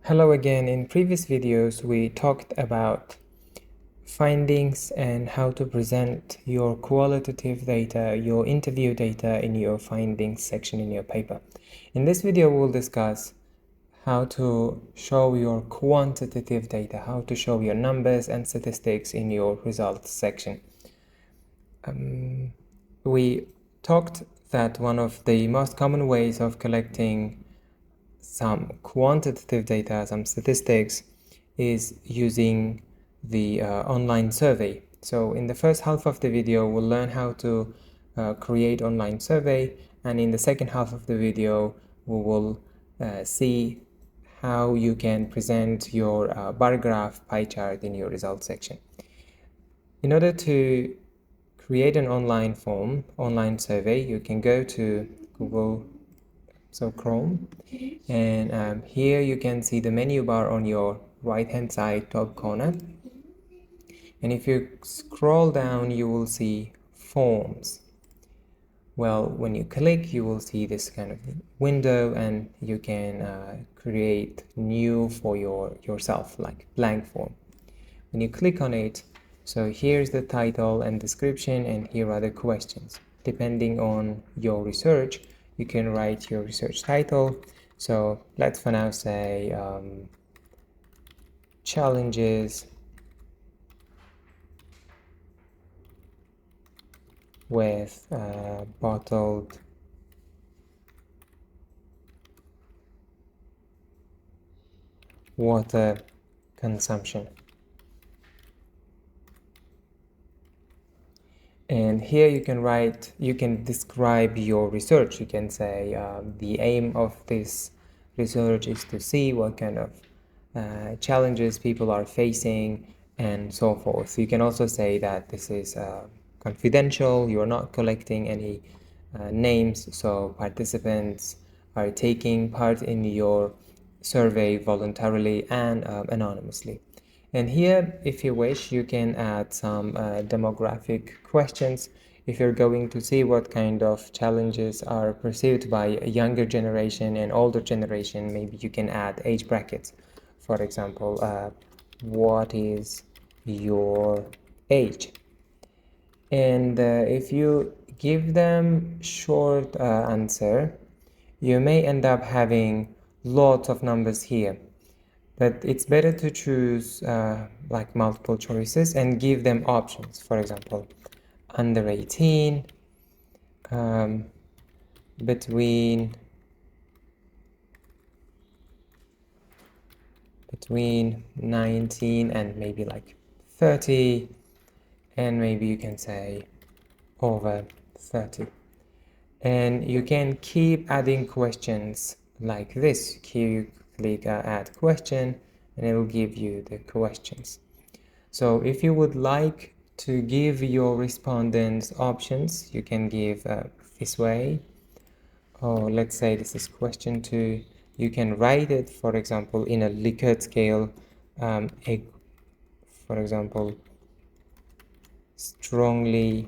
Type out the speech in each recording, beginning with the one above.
Hello again. In previous videos, we talked about findings and how to present your qualitative data, your interview data in your findings section in your paper. In this video, we'll discuss how to show your quantitative data, how to show your numbers and statistics in your results section. We talked that one of the most common ways of collecting some quantitative data, some statistics, is using the online survey. So in the first half of the video, we'll learn how to create online survey, and in the second half of the video, we will see how you can present your bar graph pie chart in your results section. In order to create an online form, online survey, you can go to Google, so Chrome, and here you can see the menu bar on your right hand side top corner, and if you scroll down you will see forms. Well, when you click you will see this kind of window, and you can create new for yourself, like blank form. When you click on it, so here's the title and description, and here are the questions. Depending on your research, you can write your research title. So let's for now say challenges with bottled water consumption. And here you can write, you can describe your research. You can say the aim of this research is to see what kind of challenges people are facing and so forth. You can also say that this is confidential, you're not collecting any names, so participants are taking part in your survey voluntarily and anonymously. And here, if you wish, you can add some demographic questions. If you're going to see what kind of challenges are perceived by a younger generation and older generation, maybe you can add age brackets. For example, what is your age? And if you give them short answer, you may end up having lots of numbers here. But it's better to choose like multiple choices and give them options. For example, under 18, between 19 and maybe like 30, and maybe you can say over 30. And you can keep adding questions like this. Here you click add question, and it will give you the questions. So if you would like to give your respondents options, you can give this way. Or let's say this is question 2. You can write it, for example, in a Likert scale. For example, strongly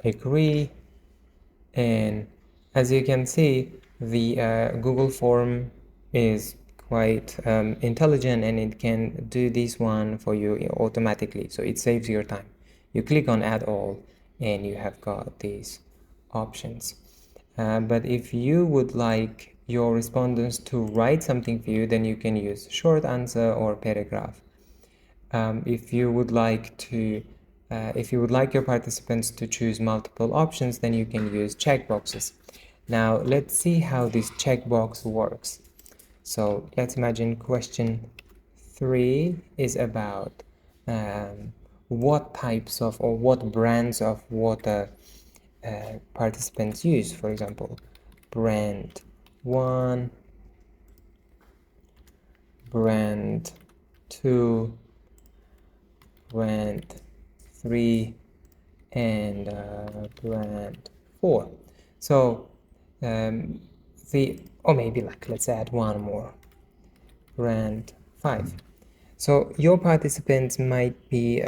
agree. And as you can see, the Google form is quite intelligent, and it can do this one for you automatically, so it saves your time. You click on add all and you have got these options. But if you would like your respondents to write something for you, then you can use short answer or paragraph. If you would like your participants to choose multiple options, then you can use checkboxes. Now let's see how this checkbox works. So let's imagine question 3 is about what types of or what brands of water participants use. For example, brand 1, brand 2, brand 3, and brand 4. So or maybe like let's add one more, brand 5. So your participants might be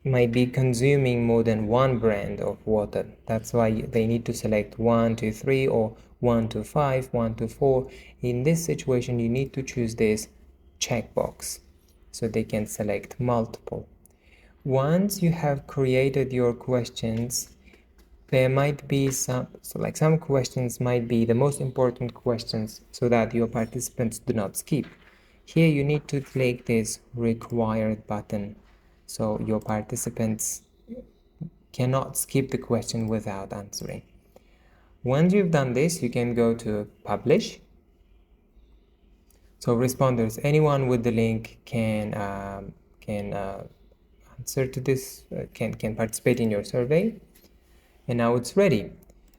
might be consuming more than one brand of water. That's why they need to select 1 to 3 or 1 to 5, 1 to 4. In this situation, you need to choose this checkbox so they can select multiple. Once you have created your questions, there might be some questions might be the most important questions so that your participants do not skip. Here you need to click this required button so your participants cannot skip the question without answering. Once you've done this, you can go to publish. So responders, anyone with the link can answer to this, can participate in your survey. And now it's ready.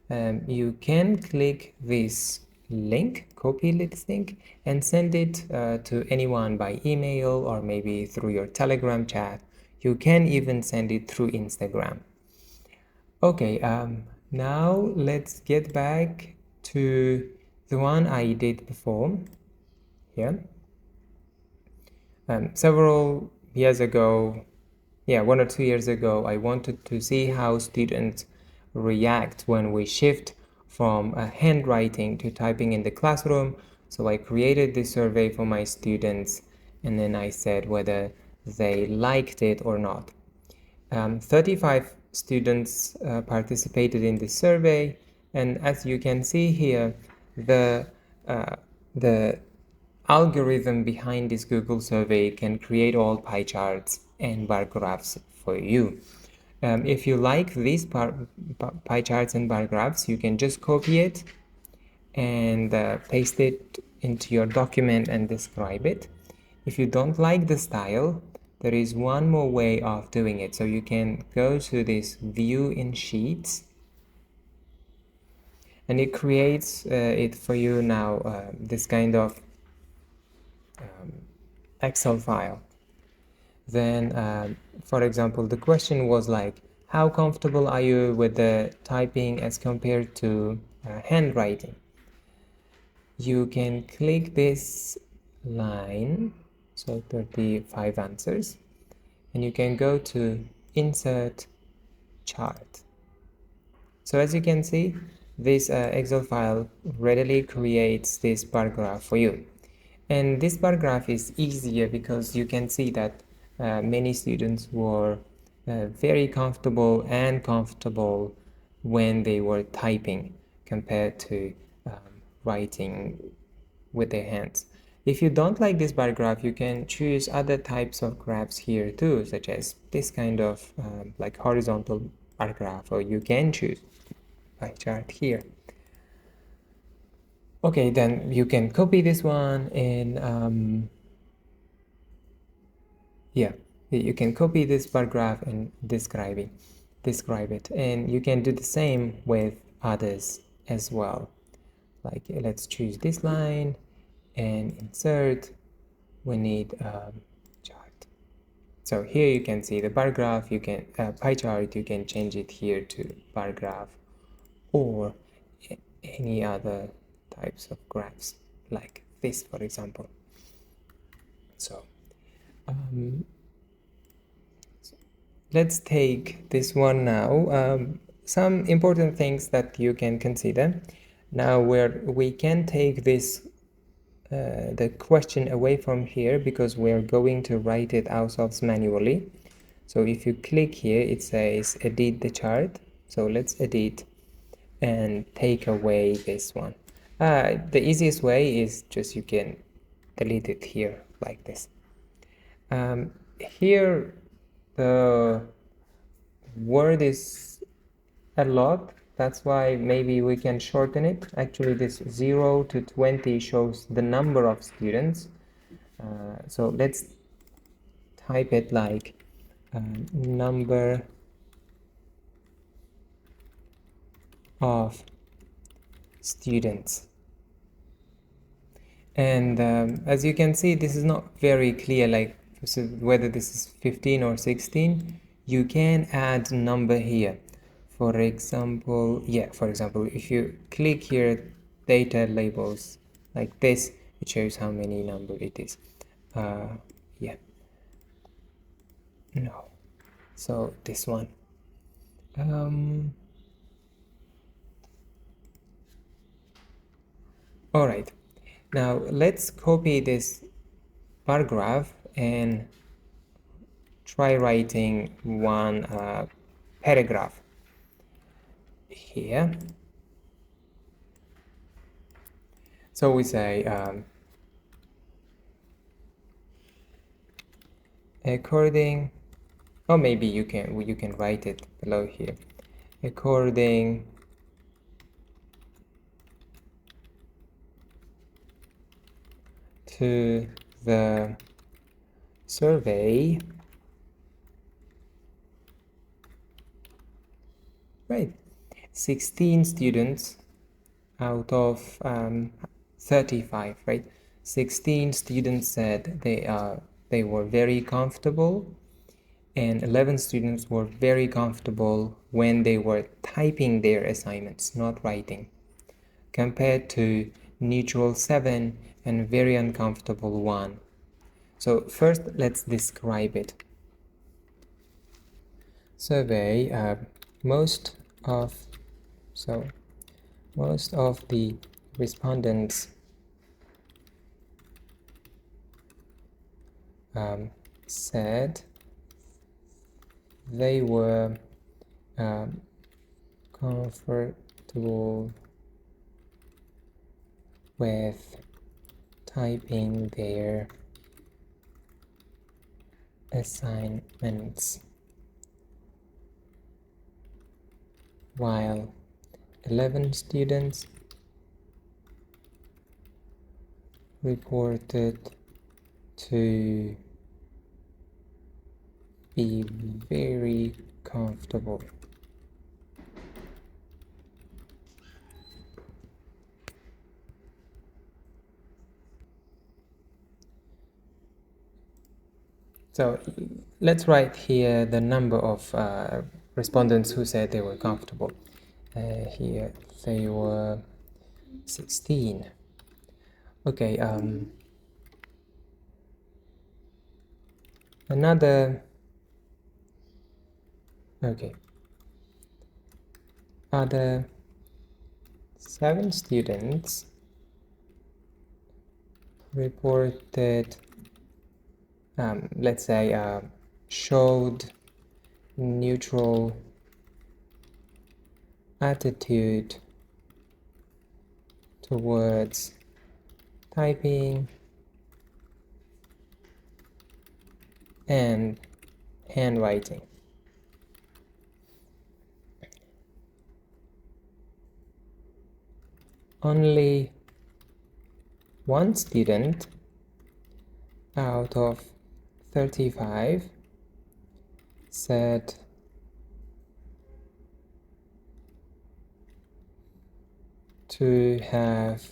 You can click this link, copy this link, and send it to anyone by email or maybe through your Telegram chat. You can even send it through Instagram. Okay, now let's get back to the one I did before here. Several years ago, 1 or 2 years ago, I wanted to see how students react when we shift from handwriting to typing in the classroom. So I created this survey for my students, and then I said whether they liked it or not. 35 students participated in this survey, and as you can see here, the algorithm behind this Google survey can create all pie charts and bar graphs for you. If you like these pie charts and bar graphs, you can just copy it and paste it into your document and describe it. If you don't like the style, there is one more way of doing it. So you can go to this view in sheets, and it creates it for you now, this kind of Excel file. Then, for example, the question was like, how comfortable are you with the typing as compared to handwriting? You can click this line, so 35 answers, and you can go to insert chart. So as you can see, this Excel file readily creates this bar graph for you. And this bar graph is easier because you can see that many students were very comfortable when they were typing compared to writing with their hands. If you don't like this bar graph, you can choose other types of graphs here too, such as this kind of like horizontal bar graph, or you can choose pie chart here. Okay, then you can copy this one and you can copy this bar graph and describe it, and you can do the same with others as well. Like let's choose this line and insert. We need chart. So here you can see the bar graph. You can pie chart. You can change it here to bar graph or any other types of graphs like this, for example. So let's take this one now. Some important things that you can consider now, where we can take this the question away from here because we're going to write it ourselves manually. So if you click here, it says edit the chart. So let's edit and take away this one. The easiest way is just you can delete it here like this. Here the word is a lot, that's why maybe we can shorten it. Actually this 0 to 20 shows the number of students, so let's type it like number of students. And as you can see, this is not very clear, like whether this is 15 or 16. You can add number here. For example, if you click here, data labels like this, it shows how many number it is. No. So this one. All right, now let's copy this bar graph and try writing one paragraph here. So we say according, or maybe you can write it below here. According to the survey, right, 16 students out of 35, right? 16 students said they were very comfortable, and 11 students were very comfortable when they were typing their assignments, not writing, compared to neutral 7 and very uncomfortable 1. So first, let's describe it. Survey, most of the respondents said they were comfortable with typing their assignments, while 11 students reported to be very comfortable. So let's write here the number of respondents who said they were comfortable. Here they were 16. Okay, other 7 students reported, let's say, showed neutral attitude towards typing and handwriting. Only one student out of 35 said to have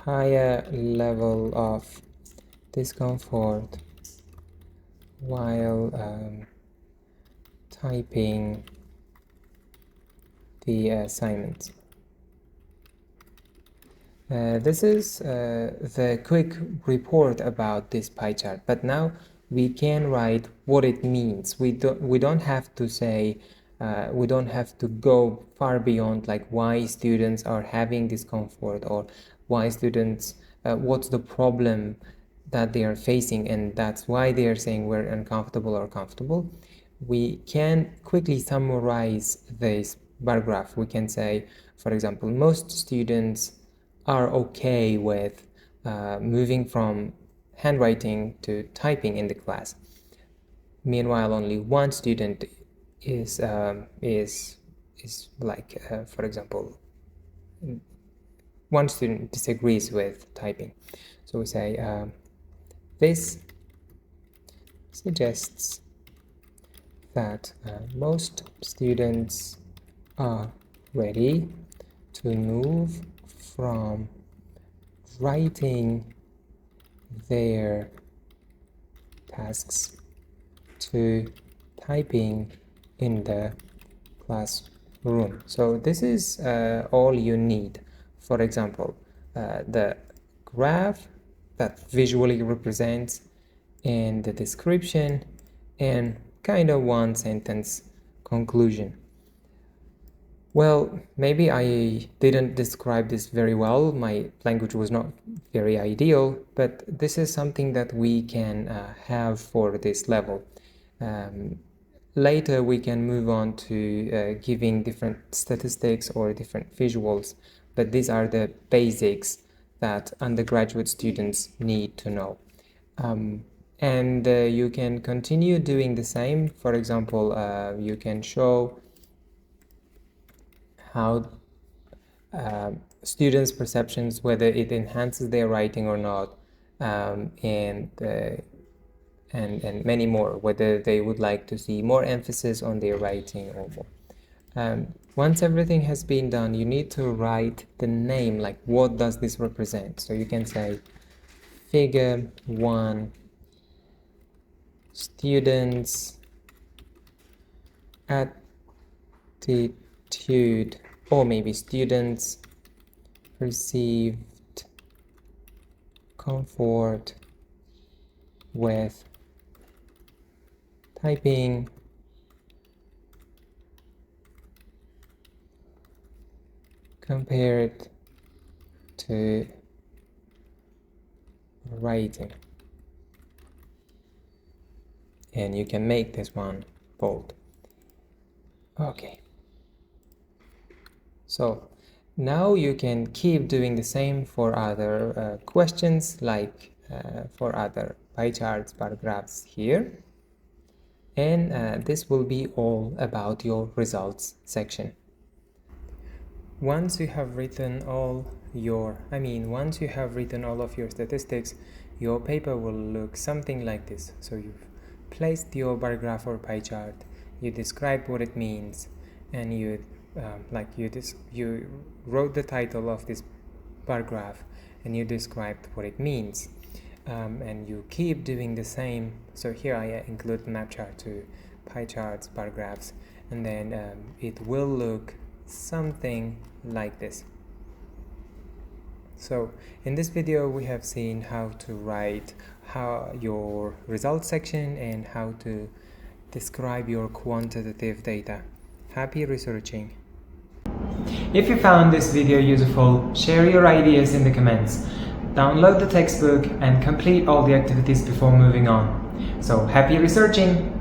higher level of discomfort while typing the assignments. This is the quick report about this pie chart, but now we can write what it means. We don't have to say, we don't have to go far beyond like why students are having discomfort or why students, what's the problem that they are facing, and that's why they are saying we're uncomfortable or comfortable. We can quickly summarize this bar graph. We can say, for example, most students are okay with moving from handwriting to typing in the class. Meanwhile, only one student is like, for example, one student disagrees with typing. So we say this suggests that most students are ready to move from writing their tasks to typing in the classroom. So this is all you need. For example, the graph that visually represents and the description, and kind of one sentence conclusion. Well, maybe I didn't describe this very well. My language was not very ideal, but this is something that we can have for this level. Later, we can move on to giving different statistics or different visuals, but these are the basics that undergraduate students need to know. And you can continue doing the same. For example, you can show how students' perceptions, whether it enhances their writing or not, and many more, whether they would like to see more emphasis on their writing or more. Once everything has been done, you need to write the name, like what does this represent. So you can say Figure 1, students' attitude, or maybe students' perceived comfort with typing compared to writing. And you can make this one bold. Okay. So now you can keep doing the same for other questions, like for other pie charts, bar graphs here. And this will be all about your results section. Once you have written all of your statistics, your paper will look something like this. So you've placed your bar graph or pie chart, you described what it means, and you wrote the title of this bar graph and you described what it means. And you keep doing the same. So here I include map chart to pie charts, bar graphs, and then it will look something like this. So in this video we have seen how to write your results section and how to describe your quantitative data. Happy researching! If you found this video useful, share your ideas in the comments. Download the textbook and complete all the activities before moving on. So happy researching!